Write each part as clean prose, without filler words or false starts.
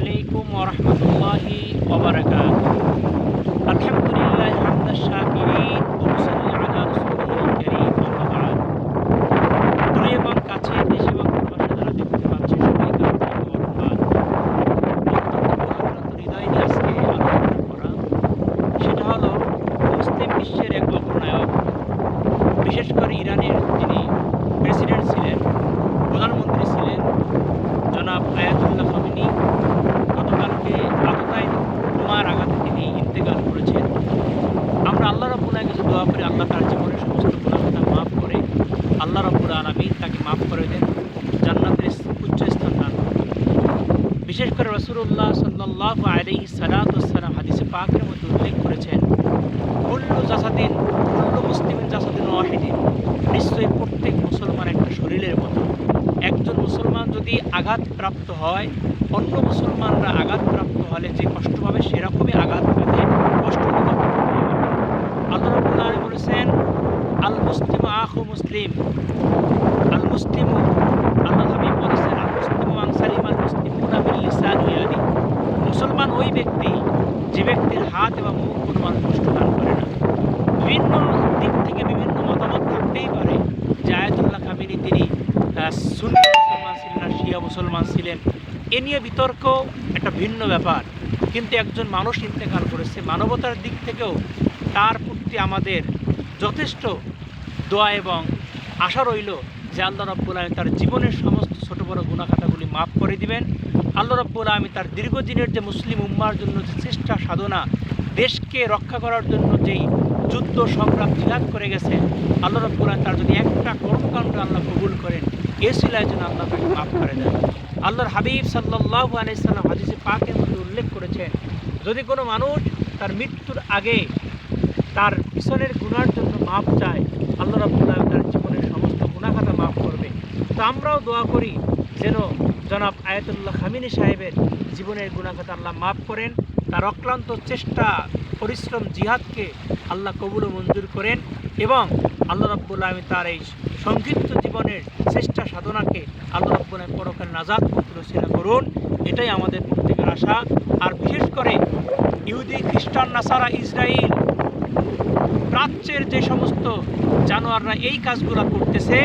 আলাইকুম ওয়া রাহমাতুল্লাহি ওয়া বারাকাতুহু। আলহামদুলিল্লাহি হামদাশ শাকিরিন ওয়া নুসাল্লি আলা রাসূলিহিল কারীম, আম্মা বা'দ। দূরে এবং কাছে, দেশে এবং প্রবাসে যারা দেখতে পাচ্ছে সবাইকে আন্তরিক মোবারকবাদ। অত্যন্ত ভারাক্রান্ত হৃদয় নিয়ে আজকে আলোচনা করা, সেটা হলো মুসলিম বিশ্বের এক অগ্রনায়ক, বিশেষ করে ইরানের যিনি প্রেসিডেন্ট ছিলেন, প্রধানমন্ত্রী ছিলেন, জনাব আয়াতুল্লাহ খামেনি। গতকালকে আততায়ী বোমার আঘাতে তিনি ইন্তেকাল করেছেন। আমরা আল্লাহ রাব্বুল আলামিনের কাছে দোয়া করি আল্লাহ তার জীবনের সমস্ত গুনাহ মাফ করে আল্লাহ রাব্বুল আলামিন তাকে মাফ করে দেন, জান্নাতের উচ্চ স্থান দান করেন। বিশেষ করে রাসূলুল্লাহ সাল্লাল্লাহু আলাইহি সাল্লাম হাদিসে পাকের মধ্যে উল্লেখ করেছেন, কুল্লু মুসলিমিন জাসাদিন ওয়াহিদিন, নিশ্চয়ই প্রত্যেক মুসলমান একটা শরীরের মতো। একজন মুসলমান যদি আঘাতপ্রাপ্ত হয়, অন্য মুসলমানরা আঘাতপ্রাপ্ত হলে যে কষ্ট পাবে সেরকমই আঘাত পেতে কষ্ট অনুভব করতে হবে। আল্লাহ রাব্বুল আলামিন বলেছেন, আল মুসলিমু আখু মুসলিম, আল মুসলিমু, আল্লাহ হাবিব বলেছেন, আল মুসলিমু মান সালিমাল মুসলিমুনা মিন লিসানি ওয়া ইয়াদিহি। মুসলমান ওই ব্যক্তি যে ব্যক্তির হাত এবং মুখ কোনো মানুষ কষ্ট দান করে না। বিভিন্ন দিক থেকে বিভিন্ন মতামত থাকতেই পারে যে আয়াতুল্লাহ খামেনি তিনি সুন্নি মুসলমান ছিলেন না শিয়া মুসলমান ছিলেন, এ নিয়ে বিতর্ক একটা ভিন্ন ব্যাপার। কিন্তু একজন মানুষ ইন্তেকাল করেছে, মানবতার দিক থেকেও তার প্রতি আমাদের যথেষ্ট দোয়া এবং আশা রইল যে আল্লাহ রাব্বুল আলামিন তার জীবনের সমস্ত ছোট বড় গুনাহখাতাগুলি মাফ করে দিবেন। আল্লাহ রাব্বুল আলামিন তার দীর্ঘদিনের যে মুসলিম উম্মার জন্য যে চেষ্টা সাধনা, দেশকে রক্ষা করার জন্য যেই যুদ্ধ সংগ্রাম জিহাদ করে গেছে, আল্লাহ রাব্বুল আলামিন তার যদি একটা কর্মকাণ্ড আল্লাহ কবুল করেন, এ সিলার জন্য আল্লাহ তাকে মাফ করে দেন। আল্লাহর হাবিব সাল্লাল্লাহু আলাইহি সাল্লাম হাদিসে পাকের মধ্যে উল্লেখ করেছেন, যদি কোনো মানুষ তার মৃত্যুর আগে তার পিছনের গুনার জন্য মাফ চায়, আল্লাহ রাব্বুল আলামিন তার জীবনের সমস্ত গুনাহখাতা মাফ করবে। তো আমরাও দোয়া করি যেন জনাব আয়াতুল্লাহ খামেনি সাহেবের জীবনের গুনাহখাতা আল্লাহ মাফ করেন, তার অক্লান্ত চেষ্টা পরিশ্রম জিহাদকে আল্লাহ কবুল ও মঞ্জুর করেন এবং আল্লাহ রাব্বুল আলামিন তার এই সংক্ষিপ্ত জীবনের চেষ্টা সাধনাকে আল্লাহ রাব্বুল আলামিন পরকাল নাজাত রসিলা করুন, এটাই আমাদের প্রত্যেকের আশা। আর বিশেষ করে ইহুদি, খ্রিস্টান, নাসারা, ইসরায়েল, প্রাচ্যের যে সমস্ত জানোয়াররা এই কাজগুলো করতেছে,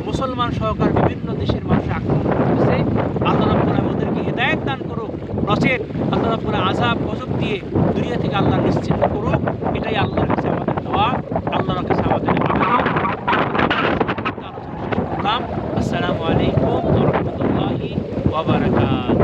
মুসলমান সহকার বিভিন্ন দেশের মানুষ আক্রমণ করতেছে, আল্লাহ রাব্বুল আলামিন ওদেরকে হেদায়েত দান করুক, নচেত আল্লাহ রাব্বুল আলামিন আযাব গজব দিয়ে দুনিয়া থেকে আল্লাহ নিশ্চিন্ন করুক। এটাই আল্লাহর কাছে আমাদের দোয়া, আল্লাহর কাছে আমাদের আবেদন। আসসালামু আলাইকুম ওয়া রাহমাতুল্লাহি ওয়া বারাকাতুহু।